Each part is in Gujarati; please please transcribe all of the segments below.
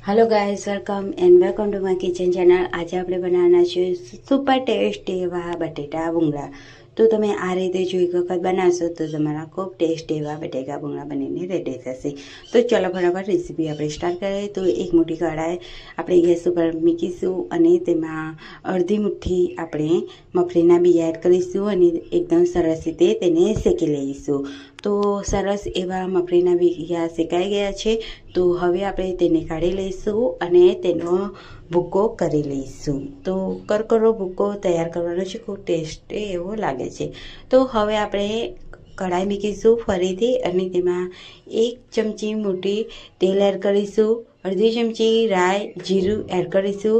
Hello guys, welcome and welcome to my kitchen channel. आज આપણે બનાવવાના છે સુપર ટેસ્ટી એવા બટેટા ભૂંગળા। તો તમે આ રીતે જો એક વખત બનાવશો તો તમારા ખૂબ ટેસ્ટી એવા બટેકા ભૂંગળા બનીને રેડી થશે। તો ચલો ફટાફટ રેસીપી આપણે સ્ટાર્ટ કરીએ। તો એક મોટી કઢાઈ આપણે ગેસ ઉપર મૂકીશું અને તેમાં અડધી મુઠ્ઠી આપણે મગફળીના બિયા એડ કરીશું અને એકદમ સરસ રીતે તેને શેકી લઈશું। તો સરસ એવા મગફળીના બિયા શેકાઈ ગયા છે। તો હવે આપણે તેને કાઢી લઈશું અને તેનો ભૂકો કરી લઈશું। તો કરકરો ભૂકો તૈયાર કરવાનો છે, ખૂબ ટેસ્ટી એવો લાગે છે। તો હવે આપણે કઢાઈ મૂકીશું ફરીથી અને તેમાં 1 ચમચી મોટી તેલ એડ કરીશું, અડધી ચમચી રાઈ જીરું એડ કરીશું,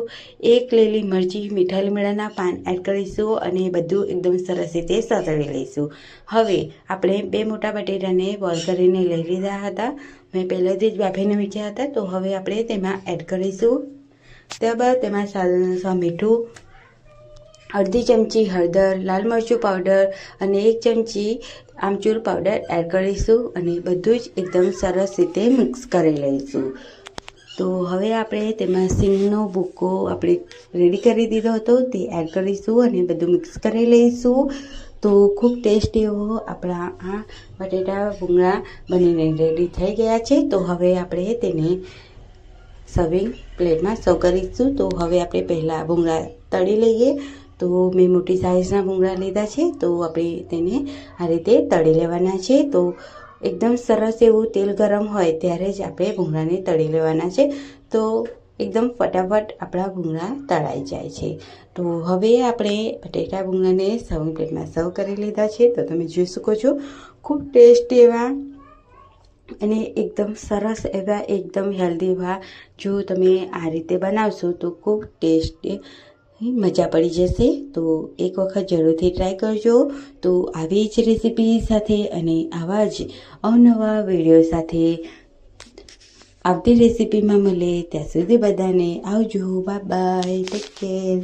1 લીલી મરચી મીઠા લીમડાના પાન એડ કરીશું અને બધું એકદમ સરસ રીતે સાતળી લઈશું। હવે આપણે 2 મોટા બટેટાને બોઇલ કરીને લઈ લીધા હતા, મેં પહેલેથી જ બાફીને મૂક્યા હતા। તો હવે આપણે તેમાં એડ કરીશું। ત્યારબાદ તેમાં સ્વાદ મીઠું, અડધી ચમચી હળદર, લાલ મરચું પાવડર અને 1 ચમચી આમચૂર પાવડર એડ કરીશું અને બધું જ એકદમ સરસ રીતે મિક્સ કરી લઈશું। તો હવે આપણે તેમાં સિંગનો ભૂકો આપણે રેડી કરી દીધો હતો તે એડ કરીશું અને બધું મિક્સ કરી લઈશું। તો ખૂબ ટેસ્ટી એવો આપણા આ બટેટા ભૂંગળા બનીને રેડી થઈ ગયા છે। તો હવે આપણે તેને સર્વિંગ પ્લેટમાં સર્વ કરીશું। તો હવે આપણે પહેલાં ભૂંગળા તળી લઈએ। તો મેં મોટી સાઇઝના ભૂંગળા લીધા છે, તો આપણે તેને આ રીતે તળી લેવાના છે। તો એકદમ સરસ એવું તેલ ગરમ હોય ત્યારે જ આપણે ભૂંગળાને તળી લેવાના છે, તો એકદમ ફટાફટ આપણા ભૂંગળા તળાઈ જાય છે। તો હવે આપણે બટેટા ભૂંગળાને સર્વિંગ પ્લેટમાં સર્વ કરી લીધા છે। તો તમે જોઈ શકો છો ખૂબ ટેસ્ટી એવા અને એકદમ સરસ એવા એકદમ હેલ્ધી એવા જો તમે આ રીતે બનાવશો તો ખૂબ ટેસ્ટી મજા પડી જશે। તો એક વખત જરૂરથી ટ્રાય કરજો। તો આવી જ રેસીપી સાથે અને આવા જ અવનવા વિડીયો સાથે આવતી રેસીપીમાં મળે, ત્યાં સુધી બધાને આવજો, બાય બાય, ટેક કેર।